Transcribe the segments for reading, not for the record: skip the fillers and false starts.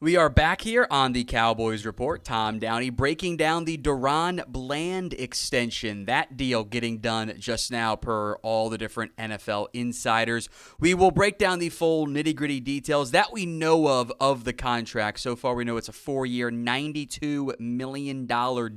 We are back here on the Cowboys Report. Tom Downey breaking down the Duron Bland extension. That deal getting done just now per all the different NFL insiders. We will break down the full nitty-gritty details that we know of the contract. So far, we know it's a 4-year, $92 million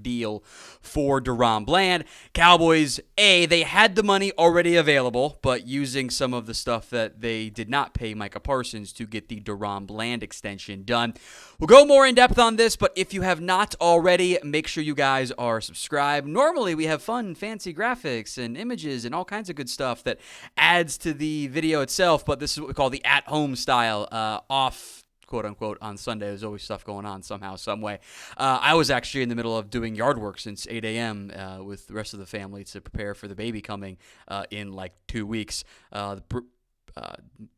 deal for Duron Bland. Cowboys, they had the money already available, but using some of the stuff that they did not pay Micah Parsons to get the Duron Bland extension done. We'll go more in depth on this, but if you have not already, make sure you guys are subscribed. Normally, we have fun, fancy graphics and images and all kinds of good stuff that adds to the video itself, but this is what we call the at-home style, off, quote-unquote, on Sunday. There's always stuff going on somehow, some way. I was actually in the middle of doing yard work since 8 a.m. With the rest of the family to prepare for the baby coming in like 2 weeks.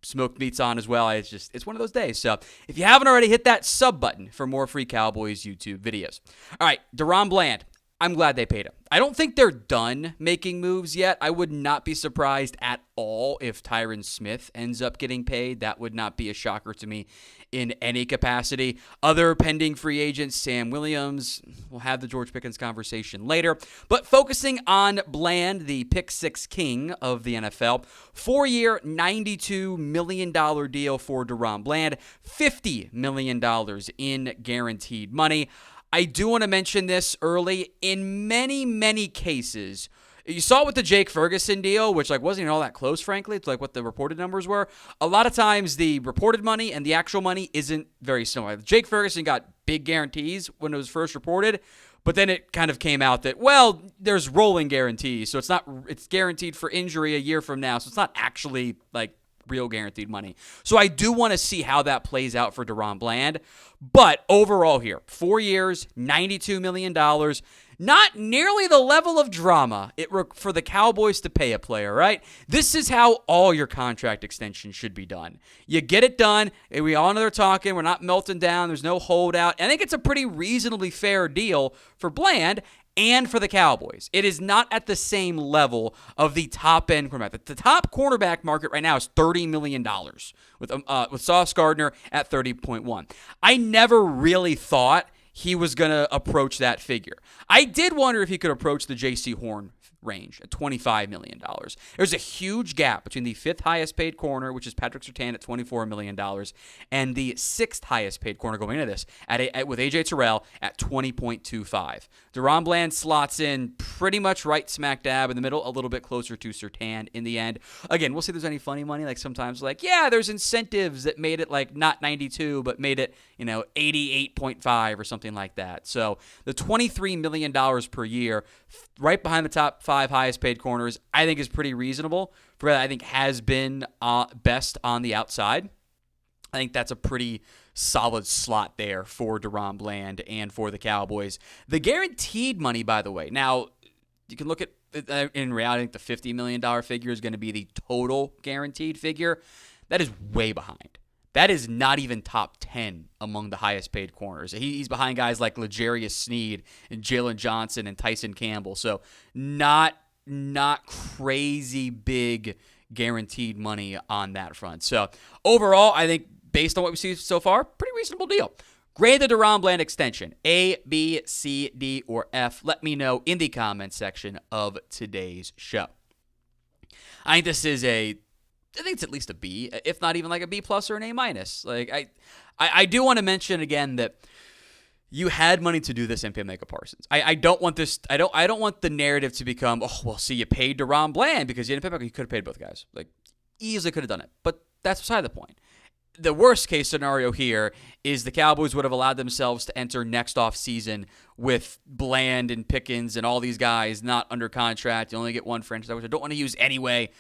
Smoked meat's on as well. It's one of those days. So if you haven't already, hit that sub button for more free Cowboys YouTube videos. All right, Duron Bland. I'm glad they paid him. I don't think they're done making moves yet. I would not be surprised at all if Tyron Smith ends up getting paid. That would not be a shocker to me in any capacity. Other pending free agents, Sam Williams, we'll have the George Pickens conversation later. But focusing on Bland, the pick six king of the NFL, 4-year, $92 million deal for Duron Bland, $50 million in guaranteed money. I do want to mention this early. In many, many cases, you saw it with the Jake Ferguson deal, which wasn't even all that close, frankly. It's like what the reported numbers were. A lot of times the reported money and the actual money isn't very similar. Jake Ferguson got big guarantees when it was first reported, but then it kind of came out that, well, there's rolling guarantees. So it's guaranteed for injury a year from now. So it's not actually real guaranteed money. So I do want to see how that plays out for Duron Bland. But overall here, 4 years, $92 million, not nearly the level of drama for the Cowboys to pay a player, right? This is how all your contract extensions should be done. You get it done, and we all know they're talking, we're not melting down, there's no holdout. I think it's a pretty reasonably fair deal for Bland and for the Cowboys. It is not at the same level of the top-end cornerback. The top cornerback market right now is $30 million, with Sauce Gardner at 30.1. I never really thought he was going to approach that figure. I did wonder if he could approach the J.C. Horn range at $25 million. There's a huge gap between the fifth highest paid corner, which is Patrick Surtain at $24 million, and the sixth highest paid corner going into this with A.J. Terrell at $20.25. Duron Bland slots in pretty much right smack dab in the middle, a little bit closer to Surtain in the end. Again, we'll see if there's any funny money. Sometimes there's incentives that made it not 92, but made it 88.5 or something like that. So the $23 million per year, right behind the top 5 highest paid corners, I think is pretty reasonable for what I think has been best on the outside. I think that's a pretty solid slot there for Duron Bland and for the Cowboys. The guaranteed money, by the way, now you can look at, in reality, I think the $50 million figure is going to be the total guaranteed figure. That is way behind. That is not even top 10 among the highest paid corners. He's behind guys like L'Jarius Sneed and Jalen Johnson and Tyson Campbell. So not crazy big guaranteed money on that front. So overall, I think based on what we see so far, pretty reasonable deal. Grade the Duron Bland extension, A, B, C, D, or F. Let me know in the comments section of today's show. I think this is I think it's at least a B, if not even a B plus or an A minus. I do want to mention again that you had money to do this and pay Micah Parsons. I don't want this. I don't want the narrative to become, see, you paid Duron Bland because you didn't pay Micah. You could have paid both guys. Easily could have done it. But that's beside the point. The worst case scenario here is the Cowboys would have allowed themselves to enter next off season with Bland and Pickens and all these guys not under contract. You only get one franchise, which I don't want to use anyway.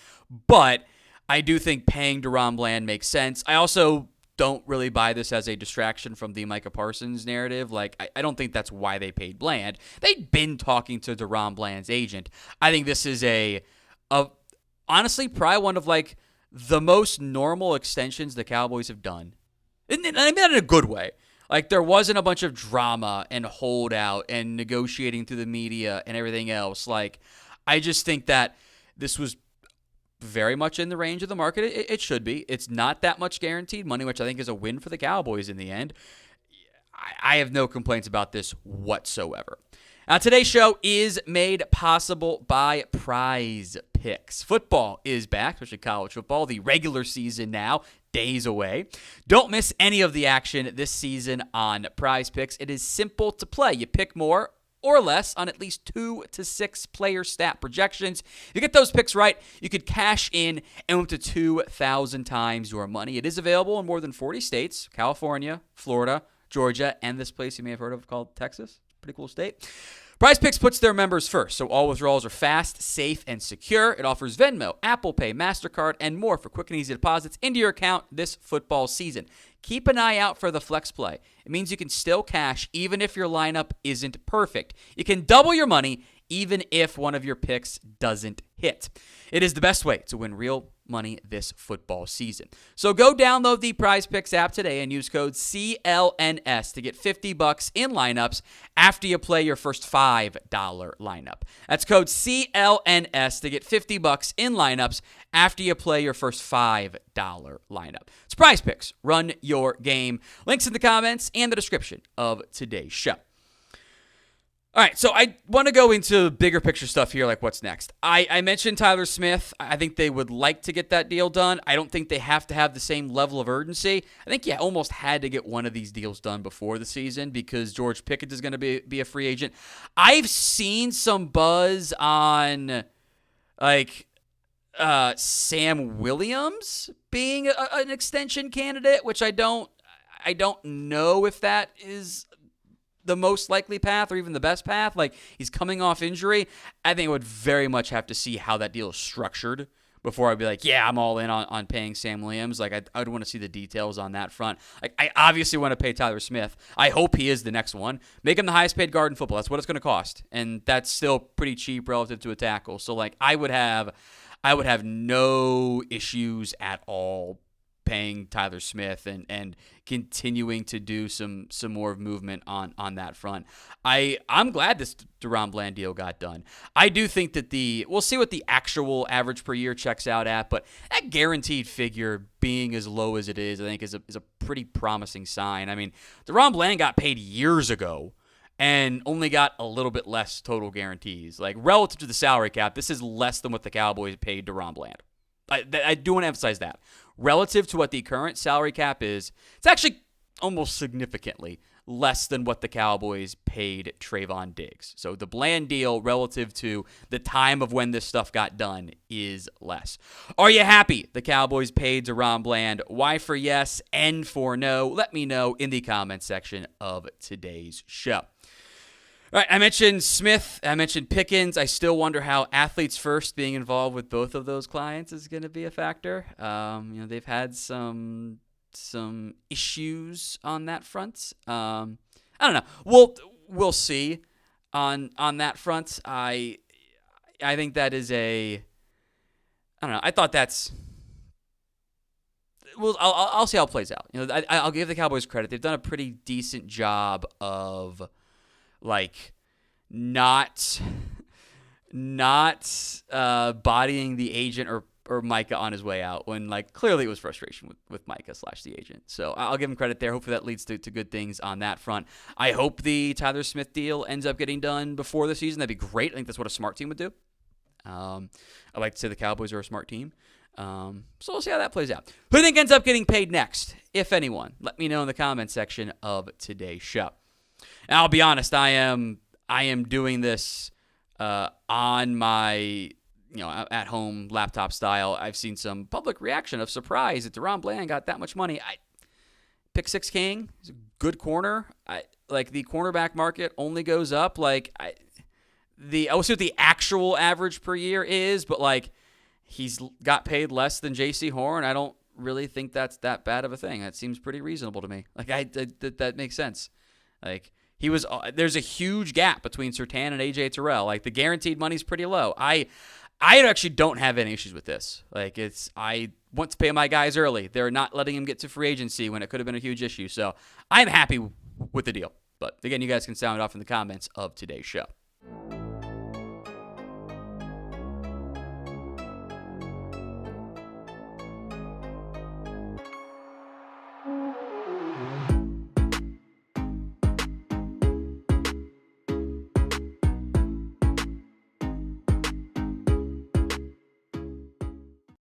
But I do think paying Duron Bland makes sense. I also don't really buy this as a distraction from the Micah Parsons narrative. I don't think that's why they paid Bland. They'd been talking to Duron Bland's agent. I think this is honestly probably one of the most normal extensions the Cowboys have done. And I mean that in a good way. There wasn't a bunch of drama and holdout and negotiating through the media and everything else. I just think that this was very much in the range of the market. It should be. It's not that much guaranteed money, which I think is a win for the Cowboys in the end. I have no complaints about this whatsoever. Now, today's show is made possible by Prize Picks. Football is back, especially college football. The regular season now, days away. Don't miss any of the action this season on Prize Picks. It is simple to play. You pick more or less on at least 2 to 6 player stat projections. If you get those picks right, you could cash in and up to 2,000 times your money. It is available in more than 40 states: California, Florida, Georgia, and this place you may have heard of called Texas. Pretty cool state. Prize Picks puts their members first, so all withdrawals are fast, safe, and secure. It offers Venmo, Apple Pay, MasterCard, and more for quick and easy deposits into your account this football season. Keep an eye out for the flex play. It means you can still cash even if your lineup isn't perfect. You can double your money even if one of your picks doesn't hit. It is the best way to win real money this football season. So go download the Prize Picks app today and use code CLNS to get $50 in lineups after you play your first $5 lineup. That's code CLNS to get $50 in lineups after you play your first $5 lineup. It's Prize Picks. Run your game. Links in the comments and the description of today's show. All right, so I want to go into bigger picture stuff here, like what's next. I mentioned Tyler Smith. I think they would like to get that deal done. I don't think they have to have the same level of urgency. I think you almost had to get one of these deals done before the season because George Pickens is going to be a free agent. I've seen some buzz on, like, Sam Williams being an extension candidate, which I don't know if that is the most likely path or even the best path. Like, he's coming off injury. I think I would very much have to see how that deal is structured before I'd be like, yeah, I'm all in on paying Sam Williams. Like, I'd want to see the details on that front. Like, I obviously want to pay Tyler Smith. I hope he is the next one. Make him the highest paid guard in football. That's what it's going to cost. And that's still pretty cheap relative to a tackle. So, like, I would have no issues at all paying Tyler Smith and continuing to do some more movement on that front. I'm glad this Duron Bland deal got done. I do think that we'll see what the actual average per year checks out at, but that guaranteed figure being as low as it is, I think is a pretty promising sign. I mean, Duron Bland got paid years ago and only got a little bit less total guarantees. Like, relative to the salary cap, this is less than what the Cowboys paid Duron Bland. I do want to emphasize that. Relative to what the current salary cap is, it's actually almost significantly less than what the Cowboys paid Trayvon Diggs. So the Bland deal relative to the time of when this stuff got done is less. Are you happy the Cowboys paid Duron Bland? Y for yes, N for no. Let me know in the comments section of today's show. All right, I mentioned Smith, I mentioned Pickens. I still wonder how Athletes First being involved with both of those clients is going to be a factor. They've had some issues on that front. I don't know. We'll see on that front. I think that is I don't know. I thought that's. Well, I'll see how it plays out. I'll give the Cowboys credit. They've done a pretty decent job of, like, not bodying the agent or Micah on his way out when, like, clearly it was frustration with Micah / the agent. So I'll give him credit there. Hopefully that leads to good things on that front. I hope the Tyler Smith deal ends up getting done before the season. That'd be great. I think that's what a smart team would do. I like to say the Cowboys are a smart team. So we'll see how that plays out. Who do you think ends up getting paid next, if anyone? Let me know in the comments section of today's show. And I'll be honest, I am doing this on my at home laptop style. I've seen some public reaction of surprise that Duron Bland got that much money. Pick six king. He's a good corner. The cornerback market only goes up. I will see what the actual average per year is, but like, he's got paid less than J.C. Horn. I don't really think that's that bad of a thing. That seems pretty reasonable to me. That makes sense. Like, there's a huge gap between Surtain and AJ Terrell. Like, the guaranteed money's pretty low. I actually don't have any issues with this. Like, I want to pay my guys early. They're not letting him get to free agency when it could have been a huge issue. So I'm happy with the deal. But again, you guys can sound it off in the comments of today's show.